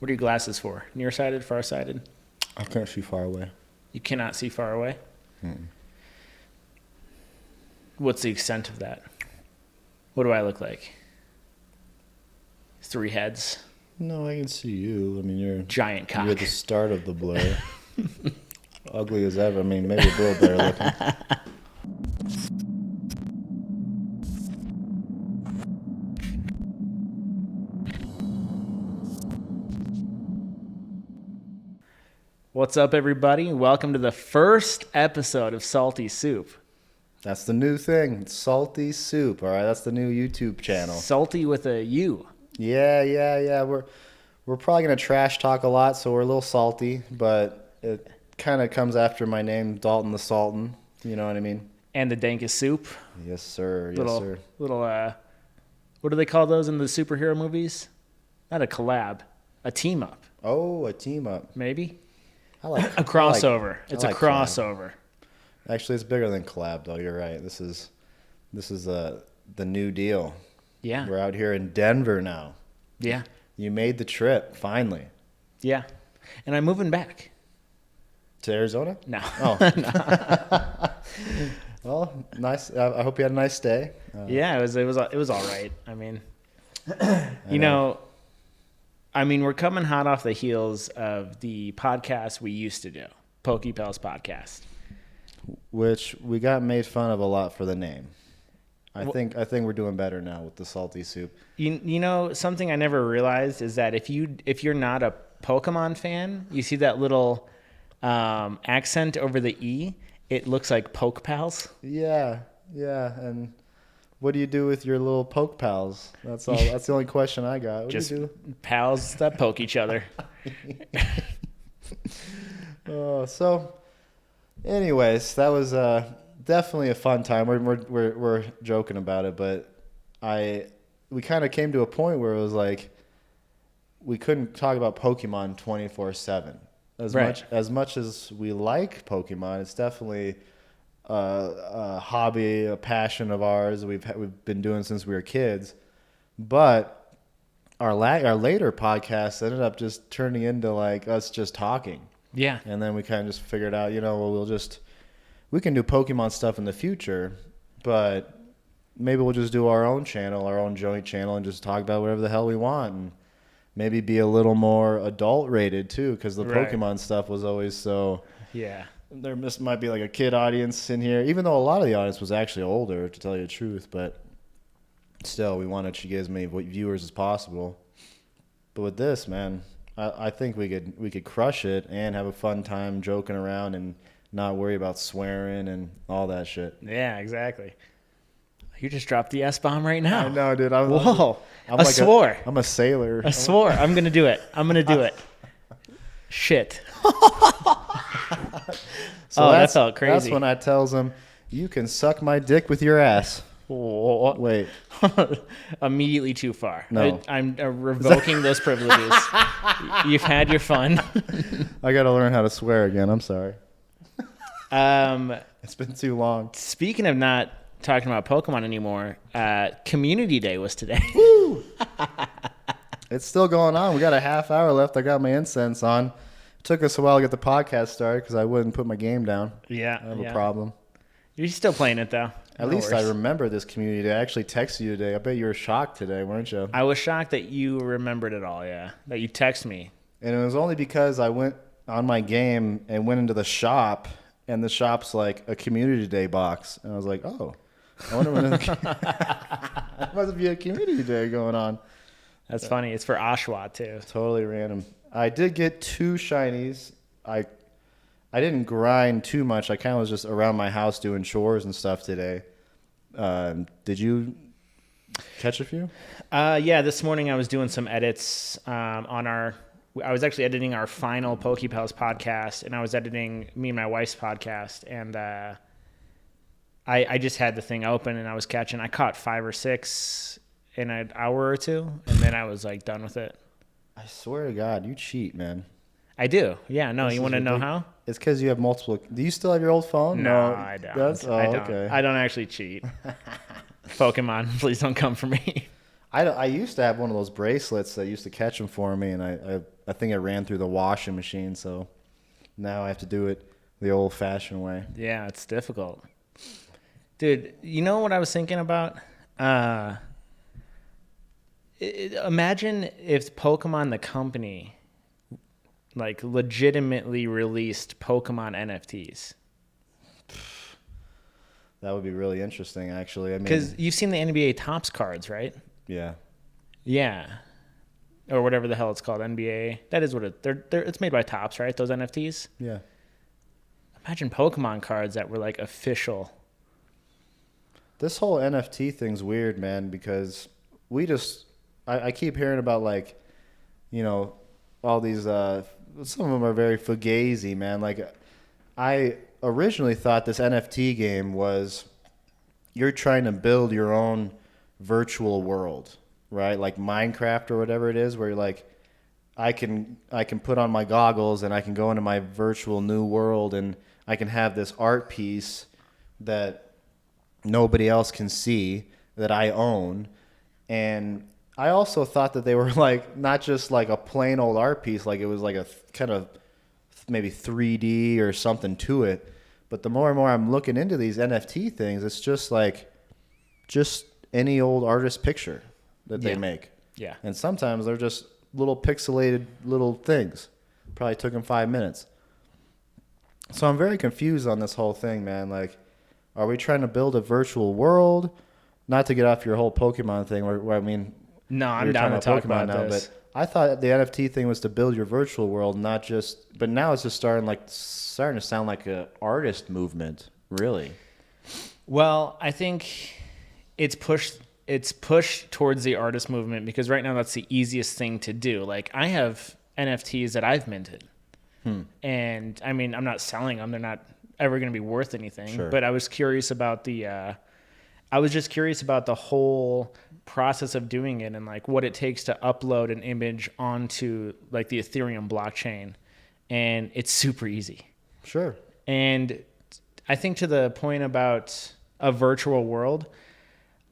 What are your glasses for? Nearsighted, farsighted? I can't see far away. You cannot see far away? Mm-mm. What's the extent of that? What do I look like? 3 heads? No, I can see you. I mean, you're Giant cock. You're the start of the blur. Ugly as ever. I mean, maybe a little better looking. What's up, everybody? Welcome to the first episode of Salty Soup. That's the new thing. It's Salty Soup. All right, that's the new YouTube channel. Salty with a U. Yeah. We're probably gonna trash talk a lot, so we're a little salty, but it kind of comes after my name, Dalton the Sultan. You know what I mean? And the dankest soup. Yes, sir. Little, what do they call those in the superhero movies? Not a collab, a team up. Oh, a team up. Maybe? I like a crossover. It's like a crossover. Actually, it's bigger than collab, though. You're right. This is the new deal. Yeah. We're out here in Denver now. Yeah. You made the trip, finally. Yeah. And I'm moving back. To Arizona? No. Oh. Well, nice. I hope you had a nice day. Yeah, it was all right. I mean, we're coming hot off the heels of the podcast we used to do, Pokepals Podcast, which we got made fun of a lot for the name. I think we're doing better now with the Salty Soup. You know, something I never realized is that if you're not a Pokemon fan, you see that little accent over the E, it looks like Poke Pals. Yeah. And what do you do with your little Poke Pals? That's all. That's the only question I got. What Just do you do? Pals that poke each other. So, anyways, that was definitely a fun time. We're joking about it, but we kind of came to a point where it was like we couldn't talk about Pokemon 24/7. As much as we like Pokemon, it's definitely a hobby, a passion of ours. We've been doing since we were kids, but our later podcast ended up just turning into like us just talking. Yeah, and then we kind of just figured out, we can do Pokemon stuff in the future, but maybe we'll just do our own channel, our own joint channel, and just talk about whatever the hell we want, and maybe be a little more adult rated too, because the Pokemon stuff was always so. Yeah. There might be like a kid audience in here, even though a lot of the audience was actually older, to tell you the truth. But still, we wanted to get as many viewers as possible. But with this, man, I think we could crush it and have a fun time joking around and not worry about swearing and all that shit. Yeah, exactly. You just dropped the S-bomb right now. I know, dude. Whoa. I swore. I'm a sailor. I swore. I'm going to do it. Shit. So that felt crazy. That's when I tells him, you can suck my dick with your ass. Wait. Immediately too far. No. I'm revoking those privileges. You've had your fun. I got to learn how to swear again. I'm sorry. It's been too long. Speaking of not talking about Pokemon anymore, Community Day was today. Woo! It's still going on. We got a half hour left. I got my incense on. It took us a while to get the podcast started because I wouldn't put my game down. Yeah. I have a problem. You're still playing it, though. At least I remember this Community Day. I actually texted you today. I bet you were shocked today, weren't you? I was shocked that you remembered it all, yeah. That you text me. And it was only because I went on my game and went into the shop, and the shop's like a Community Day box. And I was like, oh, I wonder when it must be a Community Day going on. That's funny. It's for Oshwa, too. Totally random. I did get 2 shinies. I didn't grind too much. I kind of was just around my house doing chores and stuff today. Did you catch a few? Yeah, this morning I was doing some edits I was actually editing our final Pokepals podcast, and I was editing me and my wife's podcast, and I just had the thing open, and I caught 5 or 6 in an hour or 2, and then I was like done with it. I swear to God, you cheat, man. I do. Yeah, no, you want to know how? It's because you have multiple. Do you still have your old phone? No, I don't. Okay. I don't actually cheat. Pokemon, please don't come for me. I used to have one of those bracelets that used to catch them for me, and I think it ran through the washing machine, so now I have to do it the old-fashioned way. Yeah, it's difficult. Dude, you know what I was thinking about? Imagine if Pokemon the company like legitimately released Pokemon NFTs. That would be really interesting, actually. I mean, Because you've seen the NBA Topps cards, right? yeah. Yeah. Or whatever the hell it's called, NBA. That is what it's made by Topps, right? Those NFTs. Yeah. Imagine Pokemon cards that were like official. This whole NFT thing's weird, man, because I keep hearing about, like, you know, all these, some of them are very fugazi, man. Like, I originally thought this NFT game was you're trying to build your own virtual world, right? Like Minecraft or whatever it is, where you're like, I can put on my goggles and I can go into my virtual new world and I can have this art piece that nobody else can see that I own. And I also thought that they were like not just like a plain old art piece, like it was like a kind of maybe 3D or something to it. But the more and more I'm looking into these NFT things, it's just like just any old artist picture that they make. Yeah. And sometimes they're just little pixelated little things. Probably took them 5 minutes. So I'm very confused on this whole thing, man. Like, are we trying to build a virtual world? Not to get off your whole Pokemon thing, where I mean, no, I'm down to talk about this. But I thought the NFT thing was to build your virtual world, not just. But now it's just starting to sound like an artist movement, really. Well, I think it's pushed towards the artist movement because right now that's the easiest thing to do. Like I have NFTs that I've minted, and I mean I'm not selling them; they're not ever going to be worth anything. Sure. But I was curious about I was just curious about the whole process of doing it and like what it takes to upload an image onto like the Ethereum blockchain, and it's super easy. Sure. And I think to the point about a virtual world,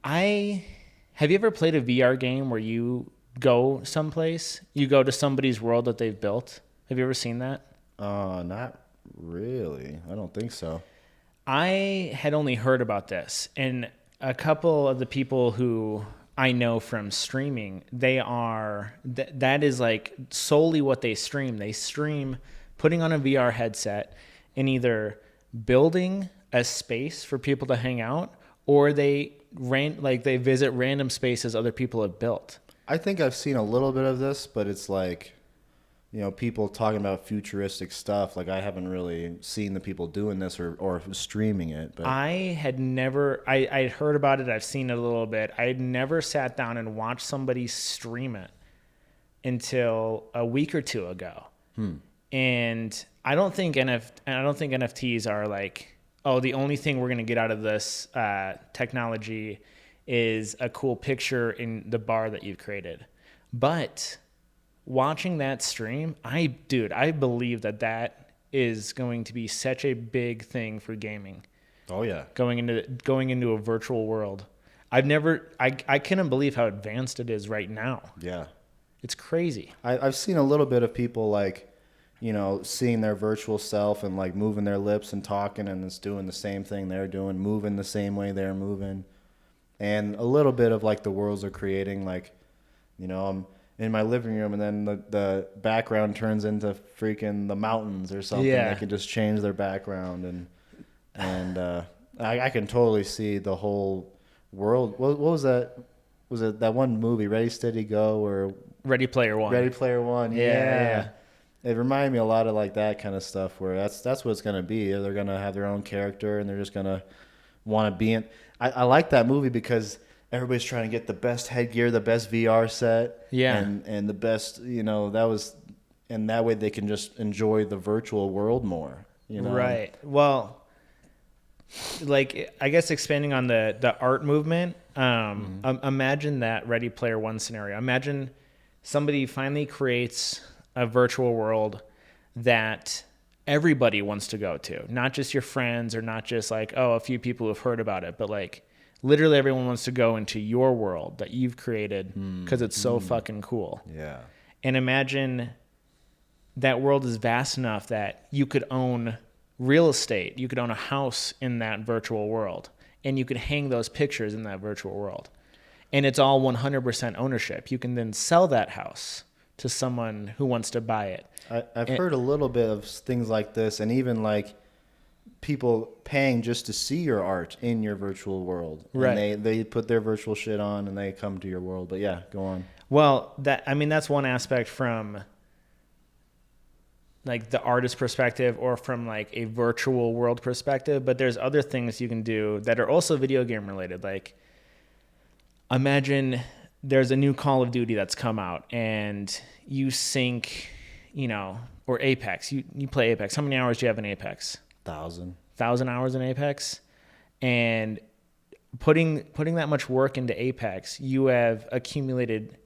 have you ever played a VR game where you go someplace, you go to somebody's world that they've built? Have you ever seen that? Not really. I don't think so. I had only heard about this, and a couple of the people who I know from streaming, that is like solely what they stream. They stream putting on a VR headset and either building a space for people to hang out, or they visit random spaces other people have built. I think I've seen a little bit of this, but it's like, you know, people talking about futuristic stuff. Like I haven't really seen the people doing this or streaming it. But I had heard about it. I've seen it a little bit. I had never sat down and watched somebody stream it until a week or two ago. And I don't think NFTs are like, oh, the only thing we're going to get out of this technology is a cool picture in the bar that you've created. But watching that stream, I believe that is going to be such a big thing for gaming. Oh yeah. Going into a virtual world. I couldn't believe how advanced it is right now. Yeah. It's crazy. I've seen a little bit of people like, you know, seeing their virtual self and like moving their lips and talking and it's doing the same thing they're doing, moving the same way they're moving. And a little bit of like the worlds they're creating, like, you know, I'm in my living room and then the background turns into freaking the mountains or something. Yeah. They can just change their background and I can totally see the whole world. What was that? Was it that one movie, Ready, Steady, Go, or Ready Player One? Ready Player One. Yeah. It reminded me a lot of like that kind of stuff where that's what it's going to be. They're going to have their own character and they're just going to want to be in. I like that movie because everybody's trying to get the best headgear, the best VR set. Yeah. And the best, you know, and that way they can just enjoy the virtual world more, you know? Right. Well, like, I guess expanding on the art movement, imagine that Ready Player One scenario. Imagine somebody finally creates a virtual world that everybody wants to go to, not just your friends or not just like, oh, a few people who've heard about it, but like Literally everyone wants to go into your world that you've created because it's so fucking cool. Yeah. And imagine that world is vast enough that you could own real estate. You could own a house in that virtual world, and you could hang those pictures in that virtual world. And it's all 100% ownership. You can then sell that house to someone who wants to buy it. I've heard a little bit of things like this, and even like people paying just to see your art in your virtual world. Right. And they put their virtual shit on and they come to your world. But yeah, go on. Well, that's one aspect from like the artist perspective or from like a virtual world perspective, but there's other things you can do that are also video game related. Like imagine there's a new Call of Duty that's come out and you sync, or Apex. You play Apex. How many hours do you have in Apex? 1,000 hours in Apex. And putting that much work into Apex, you have accumulated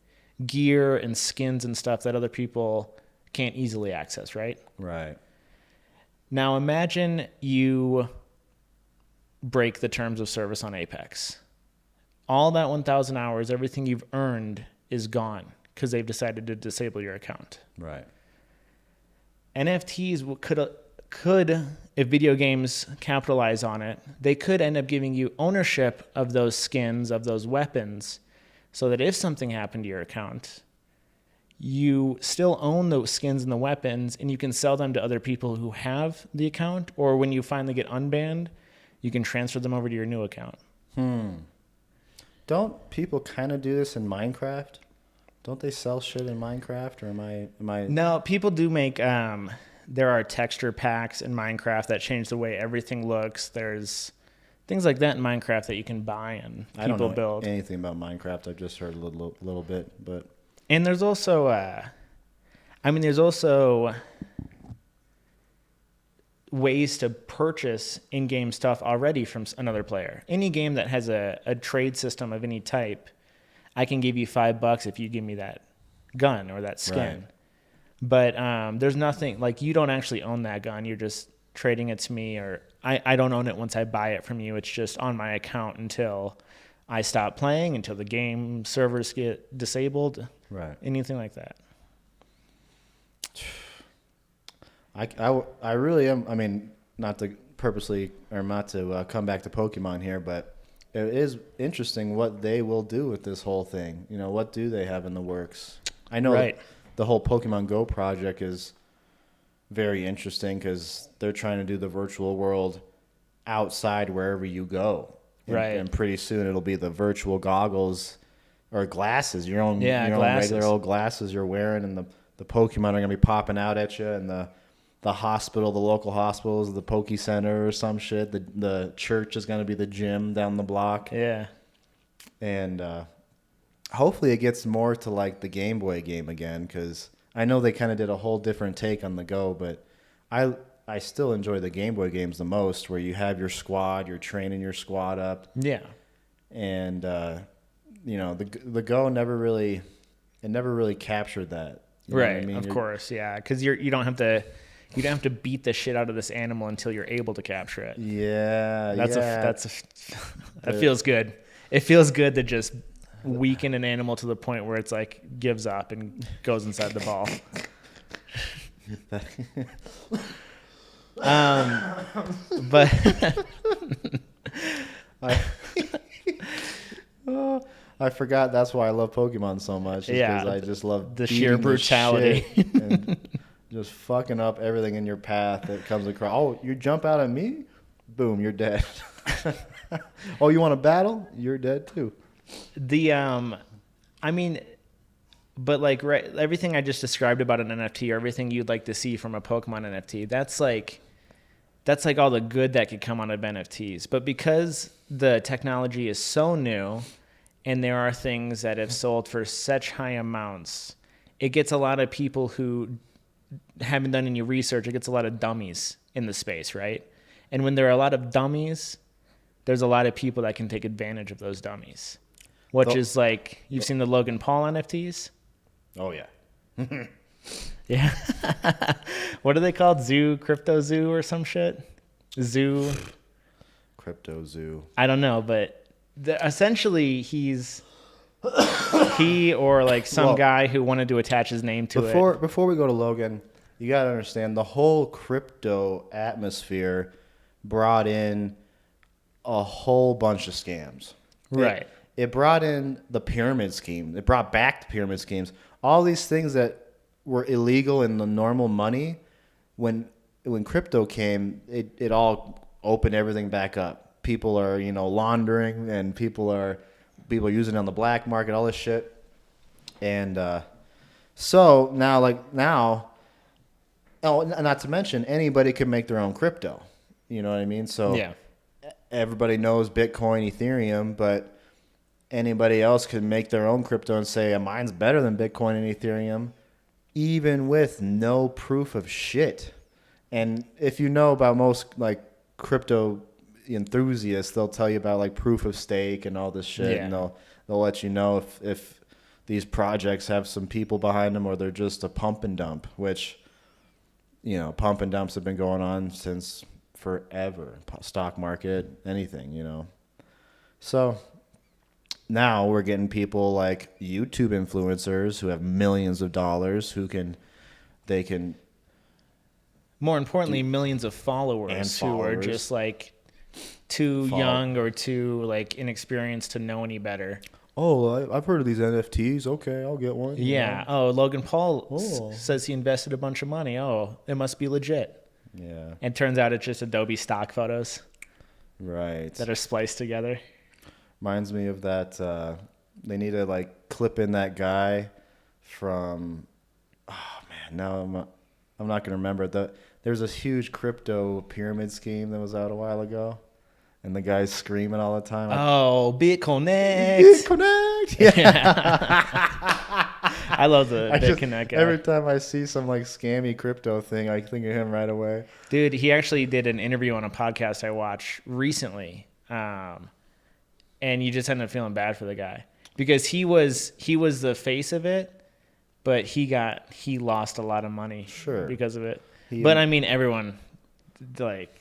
gear and skins and stuff that other people can't easily access, right? Right. Now imagine you break the terms of service on Apex. All that 1,000 hours, everything you've earned is gone because they've decided to disable your account. Right. NFTs could, if video games capitalize on it, they could end up giving you ownership of those skins, of those weapons, so that if something happened to your account, you still own those skins and the weapons, and you can sell them to other people who have the account, or when you finally get unbanned, you can transfer them over to your new account. Don't people kind of do this in Minecraft? Don't they sell shit in Minecraft, or am I? No, people do make. There are texture packs in Minecraft that change the way everything looks. There's things like that in Minecraft that you can buy and people I don't know build. Anything about Minecraft. I've just heard a little bit, but. And there's also, ways to purchase in-game stuff already from another player. Any game that has a trade system of any type, I can give you $5 if you give me that gun or that skin. Right. But there's nothing, like you don't actually own that gun. You're just trading it to me, or I don't own it once I buy it from you. It's just on my account until I stop playing, until the game servers get disabled. Right. Anything like that. I really am. I mean, not to purposely or not to come back to Pokemon here, but it is interesting what they will do with this whole thing. What do they have in the works? I know the whole Pokemon Go project is very interesting because they're trying to do the virtual world outside wherever you go. And pretty soon it'll be the virtual goggles or glasses, your own regular old glasses you're wearing, and the Pokemon are going to be popping out at you, and the hospital, the local hospitals, the Poke Center or some shit. The church is going to be the gym down the block. Yeah. And hopefully it gets more to like the Game Boy game again, because I know they kind of did a whole different take on the Go, but I still enjoy the Game Boy games the most, where you have your squad, you're training your squad up. Yeah. And, the Go never really captured that. You know what I mean? Of course, yeah, because you don't have to beat the shit out of this animal until you're able to capture it. Yeah, that feels good. It feels good to just weaken an animal to the point where it's like gives up and goes inside the ball. I forgot that's why I love Pokemon so much. Because I just love the sheer brutality and just fucking up everything in your path that comes across. Oh, you jump out at me? Boom, you're dead. Oh, you want to battle? You're dead too. Everything I just described about an NFT, or everything you'd like to see from a Pokemon NFT, that's like all the good that could come out of NFTs. But because the technology is so new, and there are things that have sold for such high amounts, it gets a lot of people who haven't done any research. It gets a lot of dummies in the space, right? And when there are a lot of dummies, there's a lot of people that can take advantage of those dummies, which is like, you've seen the Logan Paul NFTs? Oh, yeah. Yeah. What are they called? Crypto Zoo or some shit? Zoo. Crypto Zoo. I don't know, but essentially he or like some guy who wanted to attach his name to it. Before we go to Logan, you got to understand the whole crypto atmosphere brought in a whole bunch of scams. Right. It brought in the pyramid scheme. It brought back the pyramid schemes. All these things that were illegal in the normal money, when crypto came, it all opened everything back up. People are, laundering, and people are using it on the black market, all this shit. And so now, oh, not to mention, anybody can make their own crypto. You know what I mean? So yeah. Everybody knows Bitcoin, Ethereum, but anybody else could make their own crypto and say, mine's better than Bitcoin and Ethereum, even with no proof of shit. And if you know about most like crypto enthusiasts, they'll tell you about like proof of stake and all this shit, and they'll let you know if these projects have some people behind them or they're just a pump and dump, which, pump and dumps have been going on since forever. Stock market, anything, So now we're getting people like YouTube influencers who have millions of dollars they can more importantly, millions of followers who are just like too young or too like inexperienced to know any better. Oh, I've heard of these NFTs. Okay, I'll get one. Yeah. Oh, Logan Paul says he invested a bunch of money. Oh, it must be legit. Yeah. And turns out it's just Adobe stock photos. Right. That are spliced together. Reminds me of that. They need to like clip in that guy from. Oh man, no, I'm not gonna remember. There's a huge crypto pyramid scheme that was out a while ago, and the guy's screaming all the time. Oh, BitConnect. BitConnect. Yeah. I love the BitConnect guy. Every time I see some like scammy crypto thing, I think of him right away. Dude, he actually did an interview on a podcast I watched recently, and you just end up feeling bad for the guy because he was the face of it, but he lost a lot of money because of it. But I mean, everyone like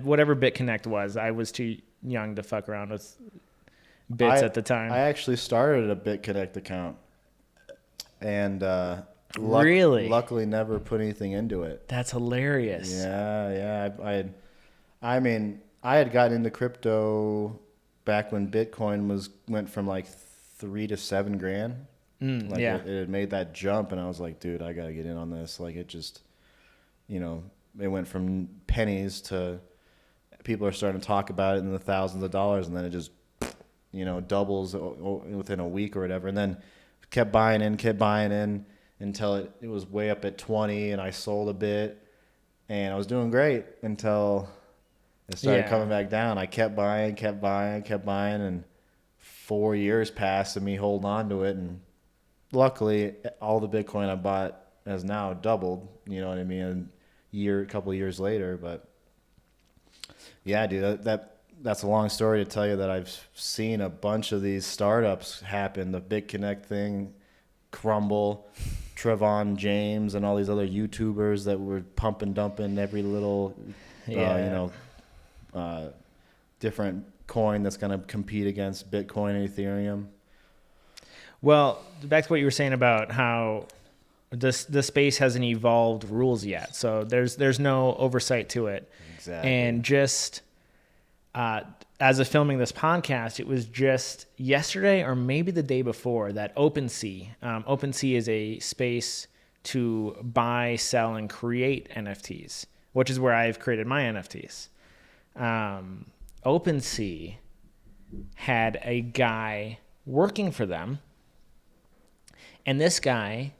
whatever BitConnect was, I was too young to fuck around with bits at the time. I actually started a BitConnect account. And luckily never put anything into it. That's hilarious. Yeah. I had gotten into crypto back when Bitcoin went from like $3,000 to $7,000. It had made that jump, and I was like, dude, I gotta get in on this. Like it just, it went from pennies to people are starting to talk about it in the thousands of dollars, and then it just, doubles within a week or whatever, and then. Kept buying in until it was way up at 20, and I sold a bit, and I was doing great until it started coming back down. I kept buying, and 4 years passed of me holding on to it, and luckily all the Bitcoin I bought has now doubled, you know what I mean, a couple of years later. But yeah, dude, that's a long story to tell you that I've seen a bunch of these startups happen. The BitConnect thing, crumble, Trevon James, and all these other YouTubers that were pumping, dumping every little, different coin that's going to compete against Bitcoin and Ethereum. Well, back to what you were saying about how the space hasn't evolved rules yet. So there's no oversight to it. Exactly. And just... as of filming this podcast, it was just yesterday or maybe the day before that OpenSea is a space to buy, sell, and create NFTs, which is where I've created my NFTs. OpenSea had a guy working for them, and this guy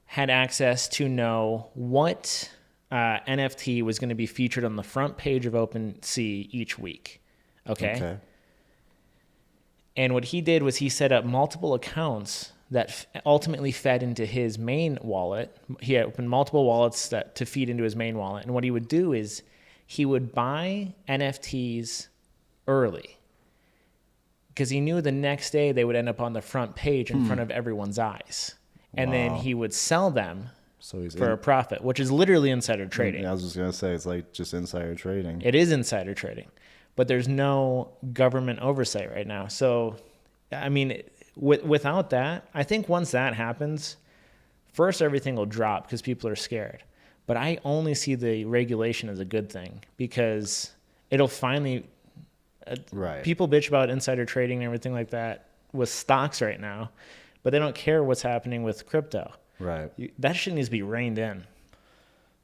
had access to know what NFT was going to be featured on the front page of OpenSea each week. Okay. And what he did was he set up multiple accounts that ultimately fed into his main wallet. He opened multiple wallets to feed into his main wallet. And what he would do is he would buy NFTs early because he knew the next day they would end up on the front page in front of everyone's eyes. And then he would sell them for a profit, which is literally insider trading. I was just going to say, it's like just insider trading. It is insider trading. but there's no government oversight right now. So, I mean, without that, I think once that happens, first everything will drop because people are scared. But I only see the regulation as a good thing because it'll finally. Right. People bitch about insider trading and everything like that with stocks right now, but they don't care what's happening with crypto. Right. That shit needs to be reined in.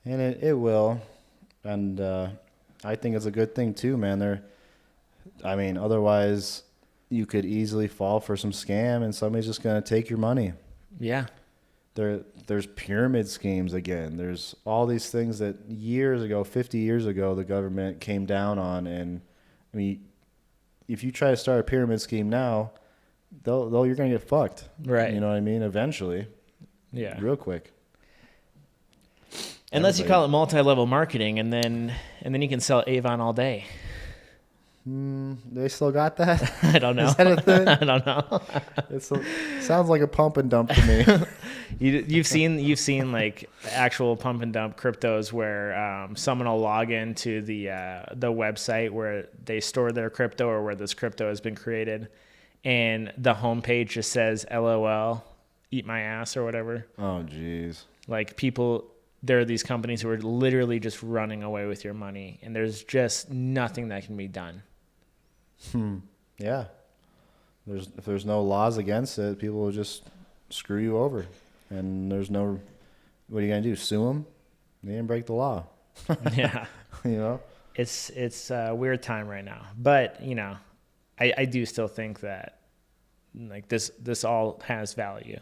And it will. And I think it's a good thing too, man. Otherwise you could easily fall for some scam and somebody's just going to take your money. Yeah. There's pyramid schemes again. There's all these things that 50 years ago, the government came down on. And I mean, if you try to start a pyramid scheme now, you're going to get fucked. Right. You know what I mean? Eventually. Yeah. Real quick. Unless you call it multi-level marketing, and then you can sell Avon all day. They still got that? I don't know. Is that a thing? I don't know. Sounds like a pump and dump to me. You've seen like actual pump and dump cryptos where someone will log into the website where they store their crypto or where this crypto has been created, and the homepage just says "LOL, eat my ass" or whatever. Oh, jeez. Like there are these companies who are literally just running away with your money, and there's just nothing that can be done. Yeah. If there's no laws against it, people will just screw you over. And what are you going to do? Sue them? They didn't break the law. Yeah. You know? It's a weird time right now. But, I do still think that like this all has value.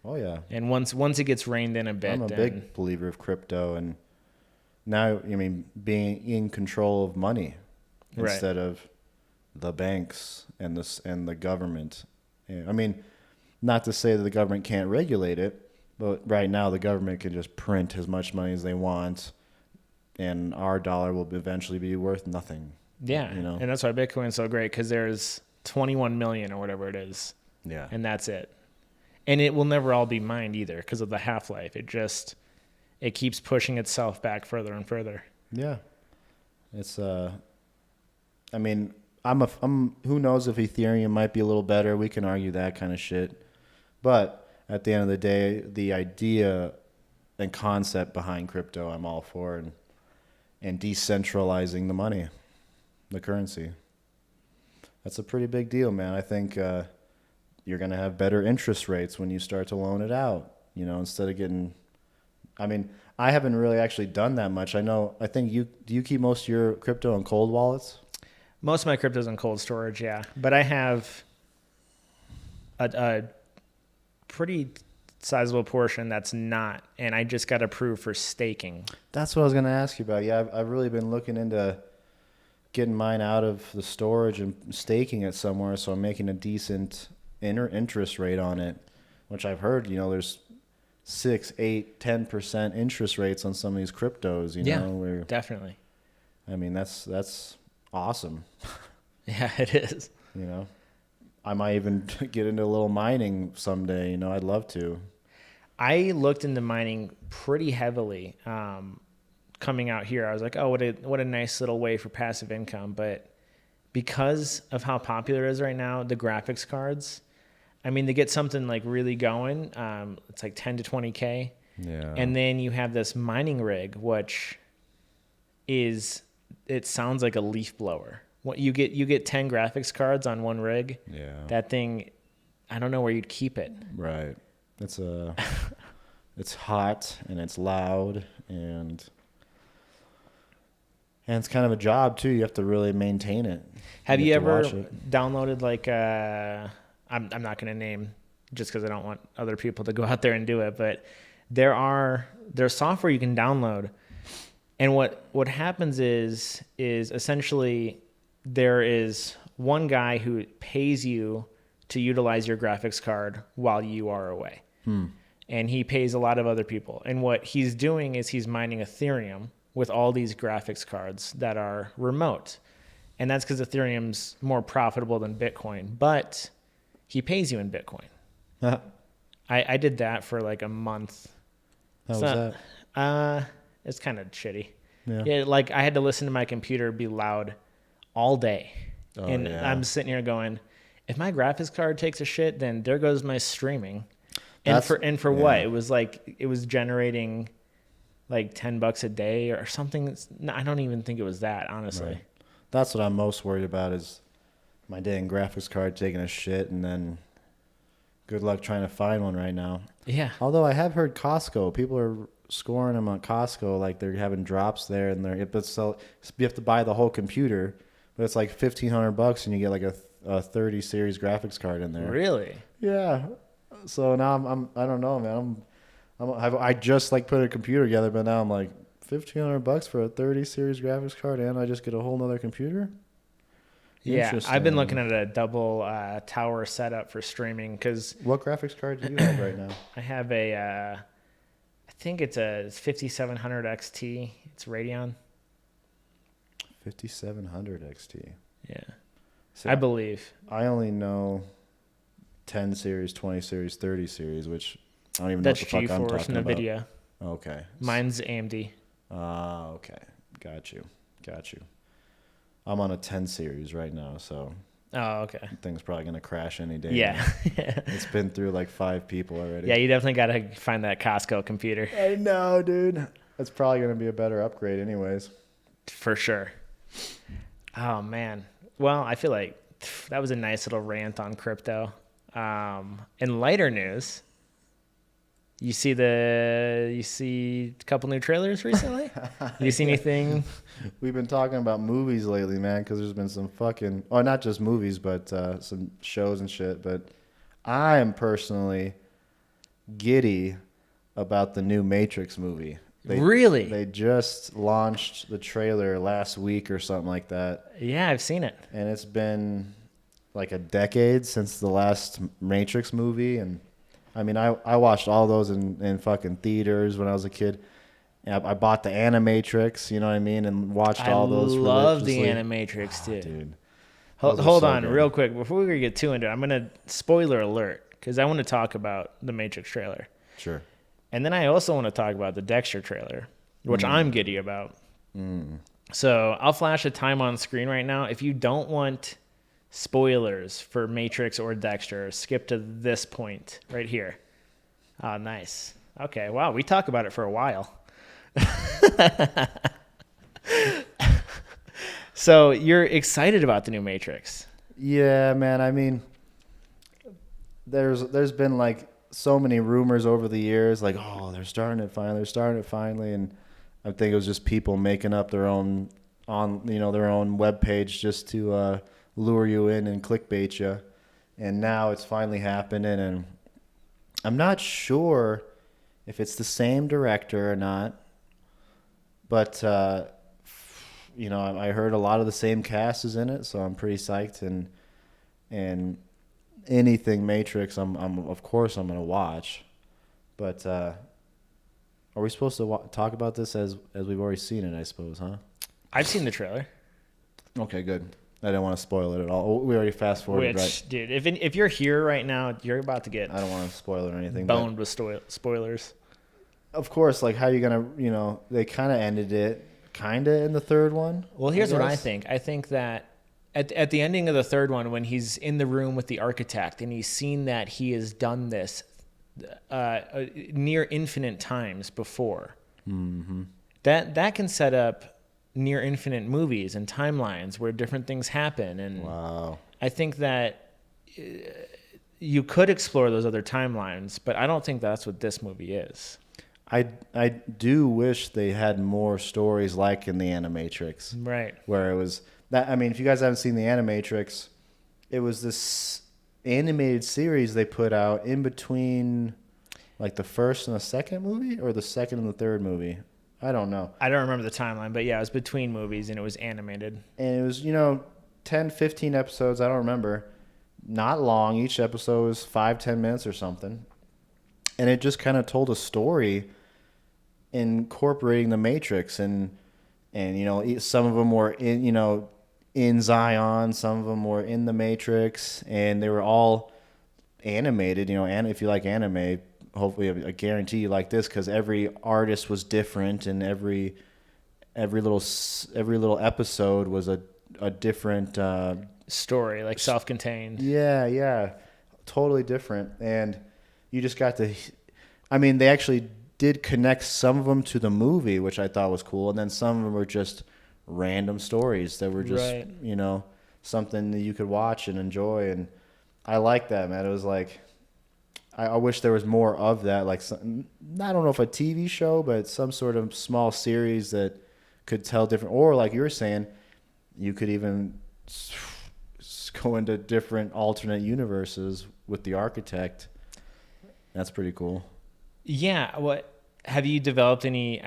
Oh, yeah. And once it gets reined in a bit, I'm a big believer of crypto, and now, being in control of money instead of the banks and the government. Not to say that the government can't regulate it, but right now the government can just print as much money as they want, and our dollar will eventually be worth nothing. Yeah, and that's why Bitcoin's so great, because there's 21 million or whatever it is. Yeah. And that's it. And it will never all be mined either because of the half-life. It keeps pushing itself back further and further. Yeah. It's who knows if Ethereum might be a little better. We can argue that kind of shit. But at the end of the day, the idea and concept behind crypto, I'm all for, and decentralizing the money, the currency. That's a pretty big deal, man. I think you're going to have better interest rates when you start to loan it out, instead of getting, I haven't really actually done that much. Do you keep most of your crypto in cold wallets? Most of my crypto's in cold storage, yeah. But I have a pretty sizable portion that's not, and I just got approved for staking. That's what I was going to ask you about. Yeah, I've really been looking into getting mine out of the storage and staking it somewhere, so I'm making a decent interest rate on it, which I've heard, there's 6, 8, 10% interest rates on some of these cryptos, Yeah, definitely. That's awesome. Yeah, it is. I might even get into a little mining someday. I'd love to. I looked into mining pretty heavily coming out here. I was like, oh, what a nice little way for passive income. But because of how popular it is right now, the graphics cards, to get something like really going, it's like 10 to 20K. Yeah. And then you have this mining rig, which it sounds like a leaf blower. What you get 10 graphics cards on one rig. Yeah. That thing, I don't know where you'd keep it. Right. It's it's hot and it's loud and it's kind of a job too. You have to really maintain it. Have you ever downloaded like I'm not going to name just because I don't want other people to go out there and do it, but there's software you can download. And what happens is essentially there is one guy who pays you to utilize your graphics card while you are away. And he pays a lot of other people. And what he's doing is he's mining Ethereum with all these graphics cards that are remote. And that's because Ethereum's more profitable than Bitcoin. But he pays you in Bitcoin. I did that for like a month. How was that? It's kind of shitty. Yeah. Like I had to listen to my computer be loud all day. Oh, And yeah. I'm sitting here going, if my graphics card takes a shit, then there goes my streaming. And for what? It was generating like $10 a day or something. I don't even think it was that, honestly. Right. That's what I'm most worried about is my dang graphics card taking a shit, and then good luck trying to find one right now. Yeah. Although I have heard Costco, people are scoring them on Costco, like they're having drops there, and you have to buy the whole computer, but it's like $1,500 and you get like a 30 series graphics card in there. Really? Yeah. So now I don't know, man. I just like put a computer together, but now I'm like $1,500 for a 30 series graphics card, and I just get a whole nother computer. Yeah, I've been looking at a double tower setup for streaming because. What graphics card do you have right now? I have I think it's a 5700 XT. It's Radeon. 5700 XT. Yeah, See, I believe. I only know 10 series, 20 series, 30 series, which I don't even That's know what the fuck I'm GeForce talking NVIDIA. about. Okay. Mine's AMD. Okay. Got you. I'm on a 10 series right now, so Oh, okay. thing's probably going to crash any day. Yeah. It's been through like 5 people already. Yeah, you definitely got to find that Costco computer. I know, dude. That's probably going to be a better upgrade anyways. For sure. Oh, man. Well, I feel like that was a nice little rant on crypto. In lighter news, you see a couple new trailers recently? You see anything? We've been talking about movies lately, man, because there's been some fucking, or not just movies, but some shows and shit. But I am personally giddy about the new Matrix movie. Really? They just launched the trailer last week or something like that. Yeah, I've seen it. And it's been like a decade since the last Matrix movie. And I mean, I watched all those in fucking theaters when I was a kid. I bought the Animatrix, you know what I mean, and watched all those. I love the Animatrix, too. Dude. Hold on, real quick. Before we get too into it, I'm going to spoiler alert, because I want to talk about the Matrix trailer. Sure. And then I also want to talk about the Dexter trailer, which I'm giddy about. So I'll flash a time on screen right now. If you don't want spoilers for Matrix or Dexter, skip to this point right here. Oh, nice. Okay, wow, we talk about it for a while. So you're excited about the new Matrix? Yeah, man. I mean, there's been like so many rumors over the years, like, oh, they're starting it finally, and I think it was just people making up their own web page just to lure you in and clickbait you. And now it's finally happening, and I'm not sure if it's the same director or not, but I heard a lot of the same cast is in it, so I'm pretty psyched. And anything Matrix, I'm of course I'm gonna watch. But are we supposed to talk about this as we've already seen it? I suppose, huh? I've seen the trailer. Okay, good. I didn't want to spoil it at all. We already fast forwarded, right? Dude, if you're here right now, you're about to get. I don't want to spoil it or anything. Boned with spoilers. Of course, like how you gonna, they kind of ended it, kind of in the third one. Well, here's what I think. I think that at the ending of the third one, when he's in the room with the architect and he's seen that he has done this near infinite times before, that can set up near infinite movies and timelines where different things happen. And wow. I think that you could explore those other timelines, but I don't think that's what this movie is. I do wish they had more stories like in the Animatrix. Right. Where it was that, I mean, if you guys haven't seen the Animatrix, it was this animated series they put out in between like the first and the second movie, or the second and the third movie. I don't know. I don't remember the timeline, but yeah, it was between movies and it was animated. And it was, 10, 15 episodes, I don't remember. Not long. Each episode was 5-10 minutes or something. And it just kind of told a story incorporating the Matrix, and some of them were in Zion, some of them were in the Matrix, and they were all animated. And if you like anime, hopefully I guarantee you like this, because every artist was different, and every little episode was a a different story, like self-contained. yeah, totally different. And you just got to, I mean, they actually did connect some of them to the movie, which I thought was cool, and then some of them were just random stories that were just Right. something that you could watch and enjoy. And I like that, man. It was like, I wish there was more of that, like some, I don't know if a TV show, but some sort of small series that could tell different, or like you were saying, you could even go into different alternate universes with the architect. That's pretty cool. Yeah. What have you developed any?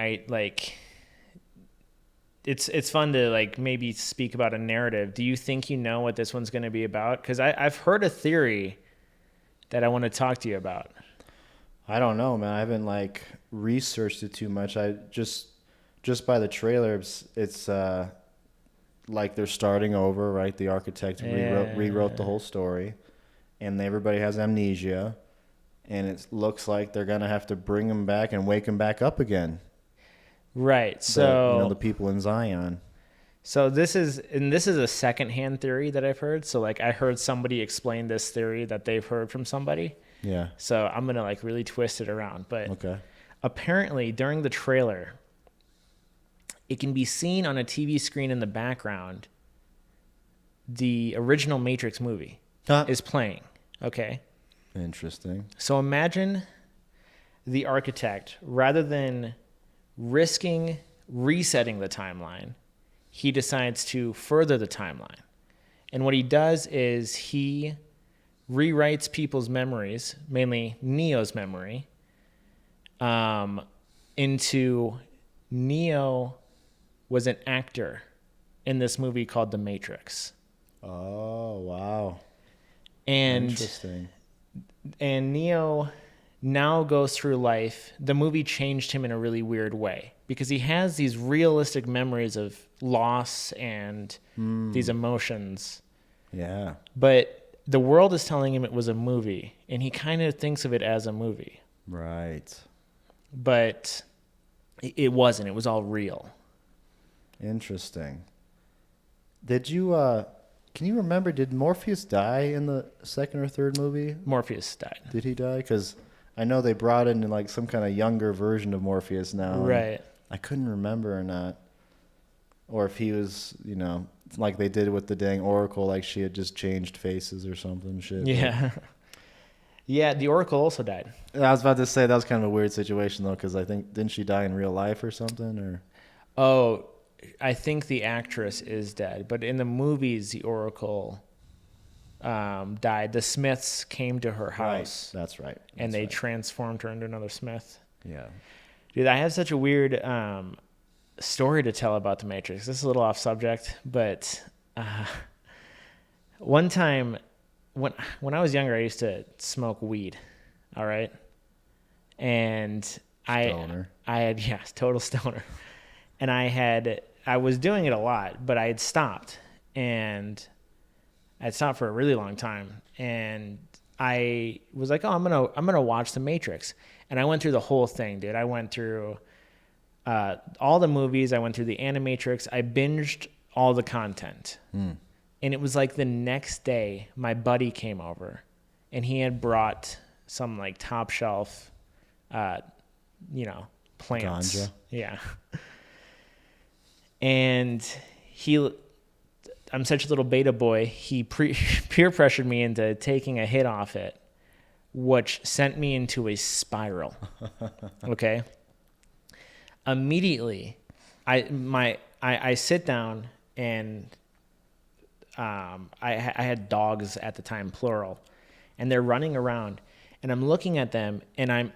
It's fun to like maybe speak about a narrative. Do you think you know what this one's going to be about? Because I've heard a theory that I want to talk to you about. I don't know, man. I haven't like researched it too much. I just by the trailer, it's like they're starting over, right? The architect rewrote the whole story, and everybody has amnesia, and it looks like they're gonna have to bring him back and wake him back up again. Right. So the people in Zion. So this is a secondhand theory that I've heard. So like I heard somebody explain this theory that they've heard from somebody. Yeah. So I'm going to like really twist it around. But Okay. apparently during the trailer, it can be seen on a TV screen in the background. The original Matrix movie is playing. Okay. Interesting. So imagine the architect, rather than risking resetting the timeline, he decides to further the timeline. And what he does is he rewrites people's memories, mainly Neo's memory, into Neo was an actor in this movie called The Matrix. Oh, wow. And interesting. And Neo now goes through life. The movie changed him in a really weird way because he has these realistic memories of loss and these emotions. Yeah. But the world is telling him it was a movie, and he kind of thinks of it as a movie. Right. But it wasn't. It was all real. Interesting. Did you can you remember, did Morpheus die in the second or third movie? Morpheus died. Did he die? Because I know they brought in like some kind of younger version of Morpheus now. Right. I couldn't remember or not. Or if he was, like they did with the dang Oracle, like she had just changed faces or something. Shit. Yeah. Yeah, the Oracle also died. I was about to say that was kind of a weird situation though, because I think, didn't she die in real life or something? Or Oh, I think the actress is dead, but in the movies, the Oracle died. The Smiths came to her house. Right. That's right. And they transformed her into another Smith. Yeah. Dude, I have such a weird story to tell about the Matrix. This is a little off subject, but one time when I was younger, I used to smoke weed. All right, and Stoner. I had total stoner, and I was doing it a lot, but I had stopped, and I'd stopped for a really long time, and I was like, oh, I'm gonna watch The Matrix, and I went through the whole thing, dude. I went through all the movies. I went through the Animatrix. I binged all the content. And it was like the next day, my buddy came over, and he had brought some like top shelf, plants. Ganja. Yeah. And I'm such a little beta boy. He peer pressured me into taking a hit off it, which sent me into a spiral. Okay. Immediately, I sit down and I had dogs at the time, plural, and they're running around, and I'm looking at them, and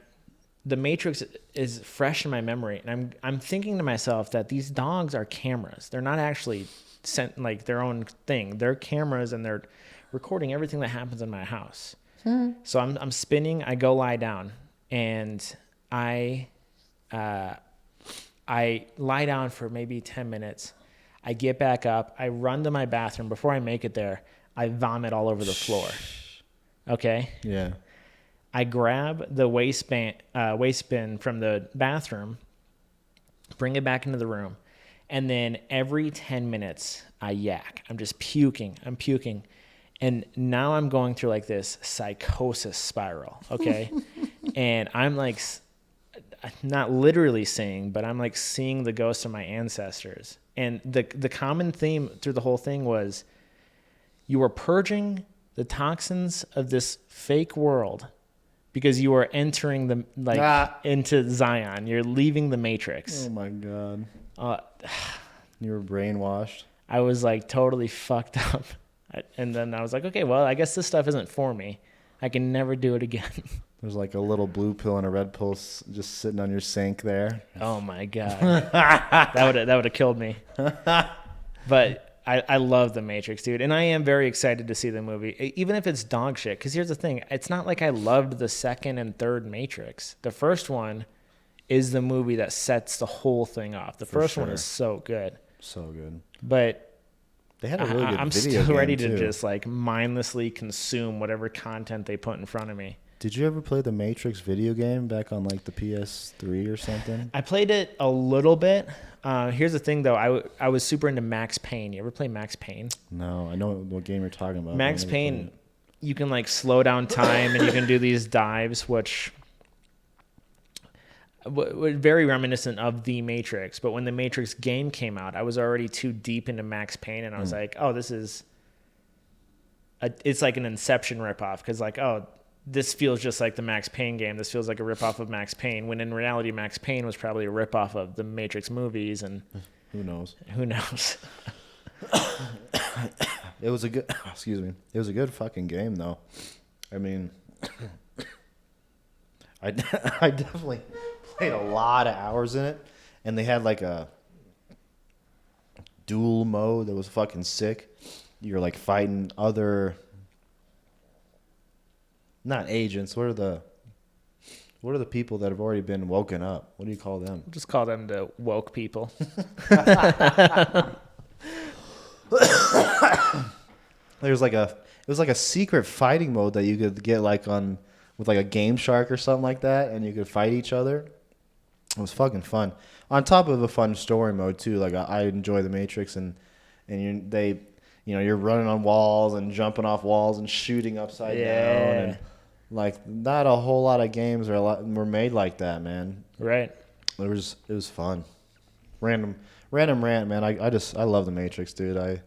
the Matrix is fresh in my memory, and I'm thinking to myself that these dogs are cameras. They're not actually sent like their own thing. They're cameras, and they're recording everything that happens in my house. So I'm spinning. I go lie down, and I lie down for maybe 10 minutes. I get back up. I run to my bathroom. Before I make it there, I vomit all over the floor. Okay? Yeah. I grab the waste bin from the bathroom, bring it back into the room, And then every 10 minutes, I yak. I'm just puking. I'm puking. And now I'm going through like this psychosis spiral, okay? And I'm like, not literally seeing, but I'm like seeing the ghosts of my ancestors. And the common theme through the whole thing was you were purging the toxins of this fake world because you are entering into Zion. You're leaving the Matrix. Oh my God. You were brainwashed. I was like totally fucked up. And then I was like, okay, well, I guess this stuff isn't for me. I can never do it again. There's like a little blue pill and a red pill just sitting on your sink there. Oh my God. that would have killed me. But I love The Matrix, dude. And I am very excited to see the movie, even if it's dog shit. Because here's the thing. It's not like I loved the second and third Matrix. The first one is the movie that sets the whole thing off. The first one is so good. So good. But they had a really good I'm video still ready game, to too. just like mindlessly consume whatever content they put in front of me. Did you ever play the Matrix video game back on like the PS3 or something? I played it a little bit. Here's the thing, though. I was super into Max Payne. You ever play Max Payne? No, I know what game you're talking about. Max Payne, you can like slow down time and you can do these dives, which were very reminiscent of The Matrix. But when the Matrix game came out, I was already too deep into Max Payne, and I was like, oh, it's like an Inception ripoff, because like, oh, this feels just like the Max Payne game. This feels like a ripoff of Max Payne, when in reality, Max Payne was probably a ripoff of the Matrix movies, and who knows? Who knows? It was a good, It was a good fucking game, though. I mean, I definitely played a lot of hours in it, and they had like a duel mode that was fucking sick. You're like fighting other, not agents. What are the people that have already been woken up? What do you call them? Just call them the woke people. It was like a secret fighting mode that you could get like on with like a Game Shark or something like that, and you could fight each other. It was fucking fun. On top of a fun story mode too. Like I enjoy The Matrix, and you're running on walls and jumping off walls and shooting upside down, and like not a whole lot of games were made like that, man. Right. It was fun. Random rant, man. I love The Matrix, dude.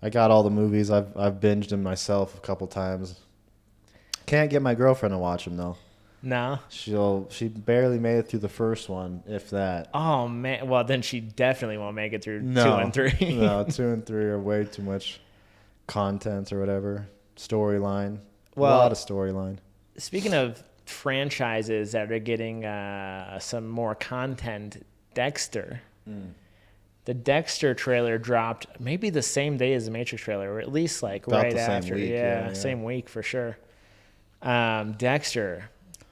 I got all the movies. I've binged them myself a couple times. Can't get my girlfriend to watch them though. No. She barely made it through the first one, if that. Oh man. Well, then she definitely won't make it through 2 and 3. No, 2 and 3 are way too much content or whatever. Storyline. Well, a lot of storyline. Speaking of franchises that are getting some more content, Dexter. The Dexter trailer dropped maybe the same day as the Matrix trailer, or at least like About right the same after. week, Yeah, same week for sure. Dexter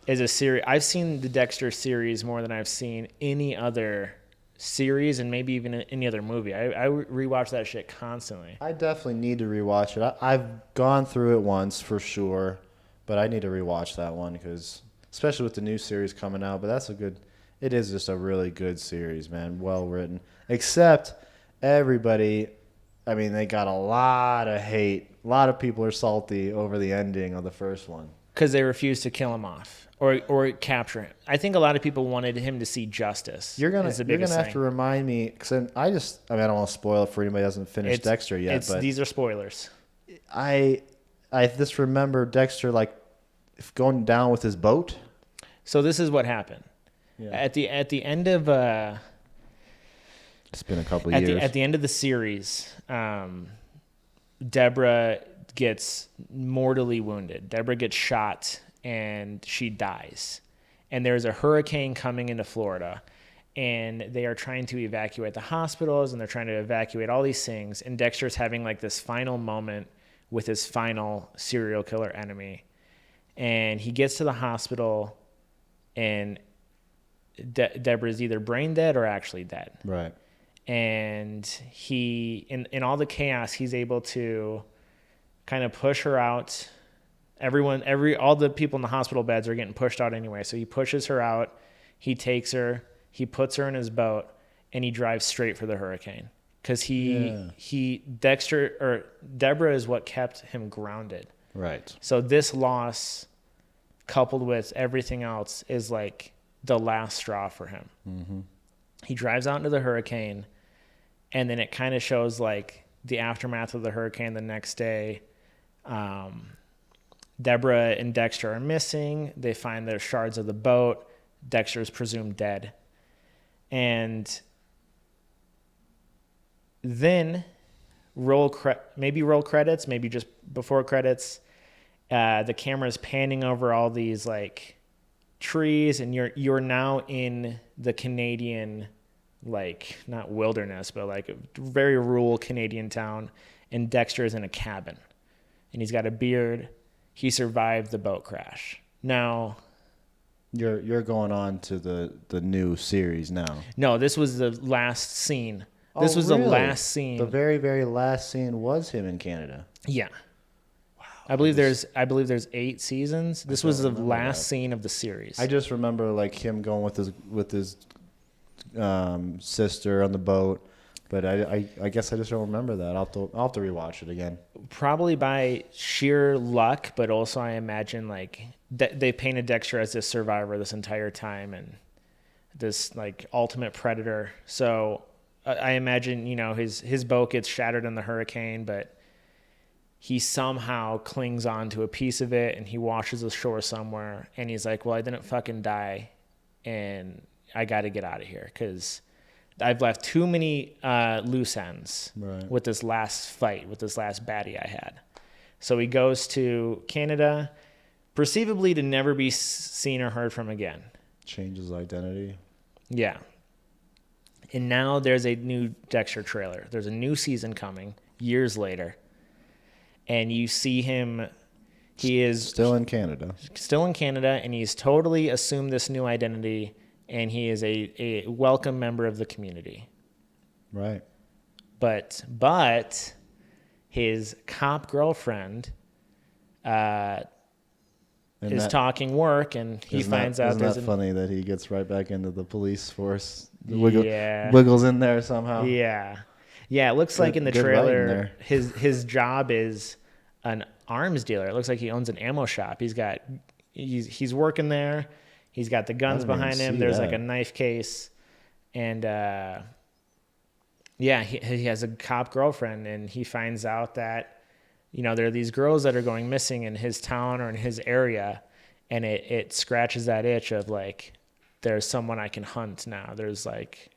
is a series. I've seen the Dexter series more than I've seen any other series, and maybe even any other movie. I rewatch that shit constantly. I definitely need to rewatch it. I've gone through it once for sure, but I need to rewatch that one because, especially with the new series coming out. But it is just a really good series, man. Well written. Except everybody, I mean, they got a lot of hate. A lot of people are salty over the ending of the first one. Because they refused to kill him off or capture him. I think a lot of people wanted him to see justice. You're gonna have to remind me, because I don't want to spoil it for anybody who hasn't finished Dexter yet. But these are spoilers. I just remember Dexter like going down with his boat. So this is what happened. Yeah. At the end of it's been a couple of years. At the end of the series, Deborah gets mortally wounded. Deborah gets shot and she dies. And there's a hurricane coming into Florida, and they are trying to evacuate the hospitals, and they're trying to evacuate all these things. And Dexter's having like this final moment with his final serial killer enemy. And he gets to the hospital, and Deborah's either brain dead or actually dead. Right. And he, in all the chaos, he's able to kind of push her out. All the people in the hospital beds are getting pushed out anyway. So he pushes her out. He takes her. He puts her in his boat, and he drives straight for the hurricane because Deborah is what kept him grounded. Right. So this loss, coupled with everything else, is like the last straw for him. Mm-hmm. He drives out into the hurricane, and then it kind of shows like the aftermath of the hurricane the next day. Deborah and Dexter are missing. They find their shards of the boat. Dexter is presumed dead. And then maybe roll credits, maybe just before credits. The camera is panning over all these like trees, and you're now in the Canadian, like not wilderness, but like a very rural Canadian town. And Dexter is in a cabin, and he's got a beard. He survived the boat crash. Now, you're going on to the new series now. No, this was the last scene. This was really? the last scene. The very, very last scene was him in Canada. Yeah. Wow. I believe there's 8 seasons. This was the last scene of the series. I just remember like him going with his sister on the boat, but I guess I just don't remember that. I'll have to rewatch it again. Probably by sheer luck, but also I imagine like they painted Dexter as this survivor this entire time and this like ultimate predator. So I imagine, his boat gets shattered in the hurricane, but he somehow clings on to a piece of it and he washes ashore somewhere. And he's like, well, I didn't fucking die and I got to get out of here because I've left too many loose ends with this last fight, with this last baddie I had. So he goes to Canada, perceivably to never be seen or heard from again. Changes identity. Yeah. And now there's a new Dexter trailer. There's a new season coming years later. And you see him, he is still in Canada, and he's totally assumed this new identity, and he is a welcome member of the community. Right. But his cop girlfriend is talking work, and he finds out there's. Isn't that funny that he gets right back into the police force? Wiggles in there somehow. Yeah. It looks like in the trailer, his job is an arms dealer. It looks like he owns an ammo shop. He's working there. He's got the guns behind him. There's like a knife case, and he has a cop girlfriend, and he finds out that there are these girls that are going missing in his town or in his area, and it scratches that itch of like, there's someone I can hunt now. There's like,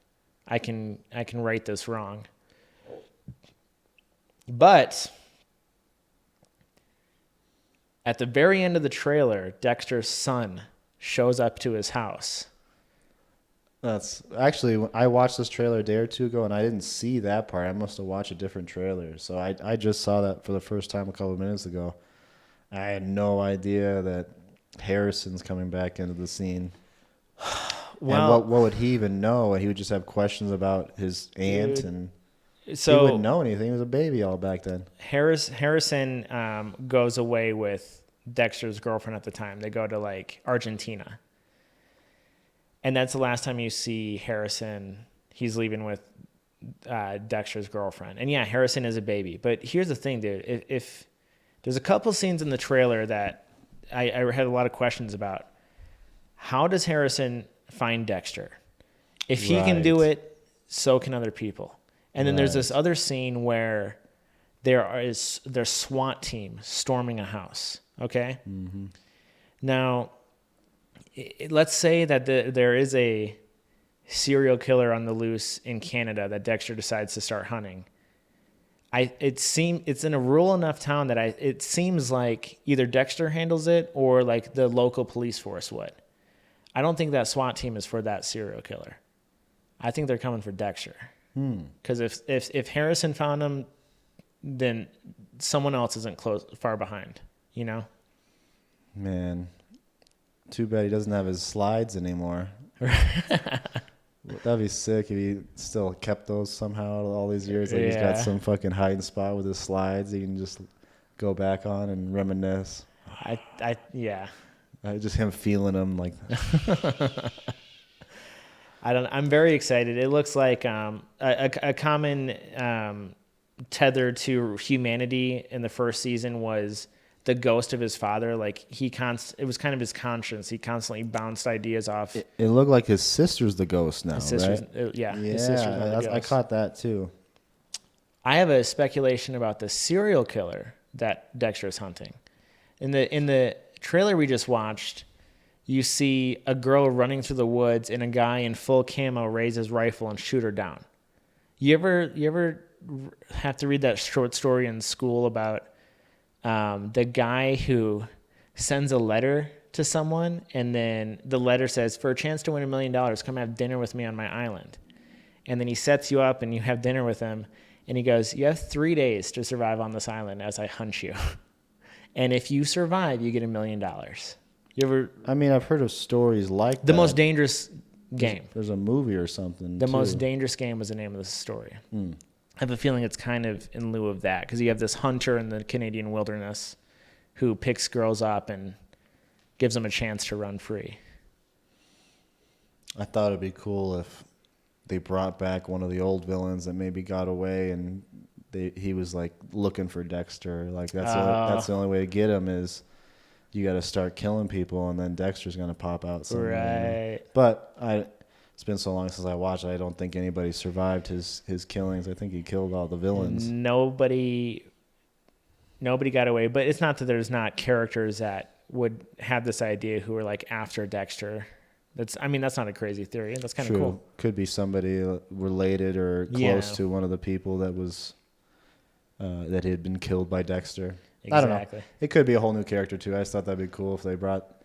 I can right this wrong. But at the very end of the trailer, Dexter's son shows up to his house. That's actually, I watched this trailer a day or two ago, and I didn't see that part. I must have watched a different trailer. So I just saw that for the first time a couple of minutes ago. I had no idea that Harrison's coming back into the scene. Well, and what would he even know? He would just have questions about his aunt, and he wouldn't know anything. He was a baby all back then. Harrison goes away with Dexter's girlfriend at the time. They go to like Argentina. And that's the last time you see Harrison. He's leaving with Dexter's girlfriend. And yeah, Harrison is a baby. But here's the thing, dude. If there's a couple scenes in the trailer that I had a lot of questions about. How does Harrison find Dexter? If he can do it, so can other people. And then there's this other scene where there's SWAT team storming a house. Okay? Mm-hmm. Now, let's say that there is a serial killer on the loose in Canada that Dexter decides to start hunting. It's in a rural enough town that it seems like either Dexter handles it or like the local police force would. I don't think that SWAT team is for that serial killer. I think they're coming for Dexter. Because if Harrison found him, then someone else isn't far behind. Man. Too bad he doesn't have his slides anymore. That'd be sick if he still kept those somehow all these years. Like he's got some fucking hiding spot with his slides he can just go back on and reminisce. Yeah. Just him feeling them like I'm very excited. It looks like a common tether to humanity in the first season was the ghost of his father. Like it was kind of his conscience. He constantly bounced ideas off. It looked like his sister's the ghost now, His sister's, right? yeah, his sister's now the ghost. I caught that too. I have a speculation about the serial killer that Dexter is hunting. In the trailer we just watched, you see a girl running through the woods and a guy in full camo raise his rifle and shoot her down. You ever have to read that short story in school about the guy who sends a letter to someone and then the letter says, for a chance to win $1 million, come have dinner with me on my island. And then he sets you up and you have dinner with him and he goes, you have 3 days to survive on this island as I hunt you. And if you survive, you get $1 million. You ever? I mean, I've heard of stories like that. The most dangerous game. There's a movie or something. The most dangerous game was the name of the story. I have a feeling it's kind of in lieu of that because you have this hunter in the Canadian wilderness who picks girls up and gives them a chance to run free. I thought it'd be cool if they brought back one of the old villains that maybe got away and he was like looking for Dexter. Like that's the only way to get him is you got to start killing people, and then Dexter's going to pop out somewhere. Right. But it's been so long since I watched it, I don't think anybody survived his killings. I think he killed all the villains. Nobody got away, but it's not that there's not characters that would have this idea who are like after Dexter. That's not a crazy theory. That's kind of cool. Could be somebody related or close to one of the people that was that had been killed by Dexter. Exactly. I don't know. It could be a whole new character too. I just thought that'd be cool if they brought,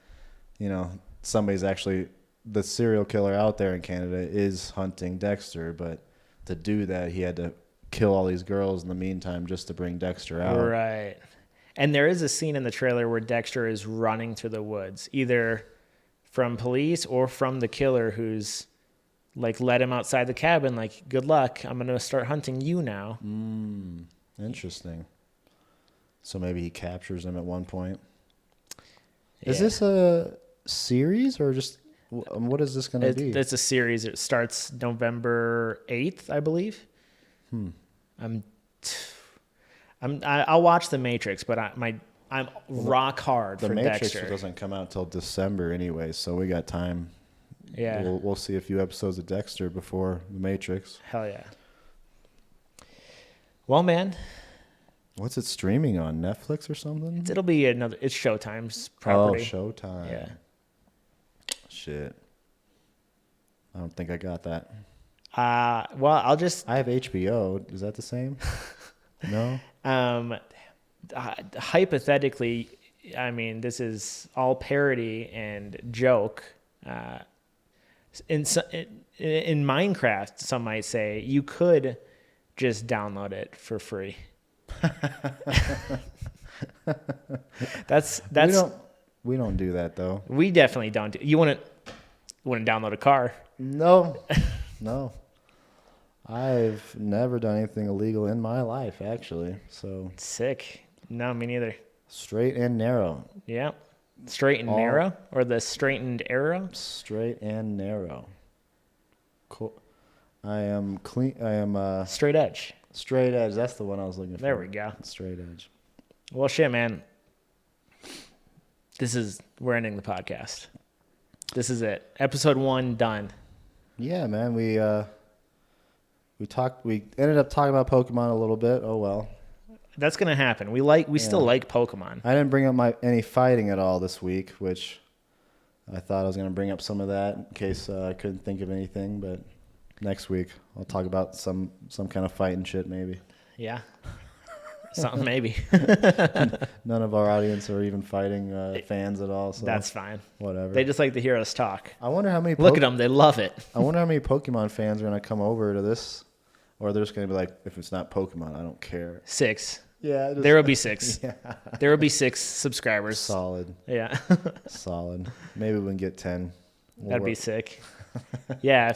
somebody's actually the serial killer out there in Canada is hunting Dexter, but to do that he had to kill all these girls in the meantime just to bring Dexter out. Right. And there is a scene in the trailer where Dexter is running through the woods, either from police or from the killer who's like let him outside the cabin, like, good luck, I'm going to start hunting you now. Interesting. So maybe he captures him at one point. Yeah. Is this a series or just what is this going to be? It's a series. It starts November 8th, I believe. I'll watch The Matrix, but I'm rock hard for Dexter. The Matrix doesn't come out till December anyway, so we got time. Yeah. We'll see a few episodes of Dexter before The Matrix. Hell yeah. Well, man. What's it streaming on? Netflix or something? It's Showtime's property. Oh, Showtime. Yeah. Shit. I don't think I got that. Well, I have HBO. Is that the same? No? Hypothetically, I mean, this is all parody and joke. In Minecraft, some might say, you could just download it for free. That's we don't do that though. We definitely don't. You wouldn't download a car? No. I've never done anything illegal in my life, actually. So sick. No, me neither. Straight and narrow. Yeah. Straight and narrow, or the straightened arrow? Straight and narrow. Cool. I am clean. I am straight edge. Straight edge. That's the one I was looking for. There we go. Straight edge. Well, shit, man. We're ending the podcast. This is it. Episode 1 done. Yeah, man. We ended up talking about Pokemon a little bit. Oh well. That's gonna happen. We still like Pokemon. I didn't bring up any fighting at all this week, which I thought I was gonna bring up some of that in case I couldn't think of anything. But next week I'll talk about some kind of fighting shit maybe. Yeah. Something maybe. None of our audience are even fighting fans at all. So that's fine. Whatever. They just like to hear us talk. I wonder how many. Look at them. They love it. I wonder how many Pokemon fans are gonna come over to this, or they're just gonna be like, if it's not Pokemon, I don't care. 6. Yeah. There will be 6. Yeah. There will be 6 subscribers. Solid. Yeah. Solid. Maybe we can get 10. That'd be sick. Yeah,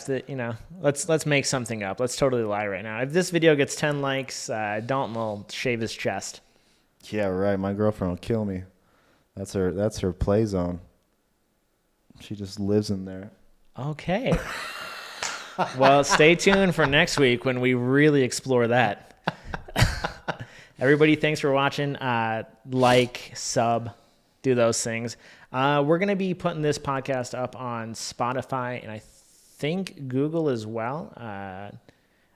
let's make something up. Let's totally lie right now. If this video gets 10 likes, Dalton will shave his chest. Yeah, right. My girlfriend will kill me. That's her play zone. She just lives in there. Okay. Well, stay tuned for next week when we really explore that. Everybody, thanks for watching. Like, sub, do those things. We're going to be putting this podcast up on Spotify and I think Google as well.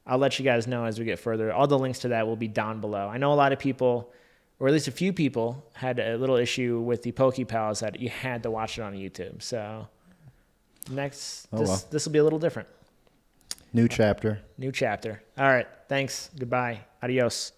I'll let you guys know as we get further. All the links to that will be down below. I know a lot of people, or at least a few people, had a little issue with the PokePals that you had to watch it on YouTube. So this will be a little different. New chapter. All right. Thanks. Goodbye. Adios.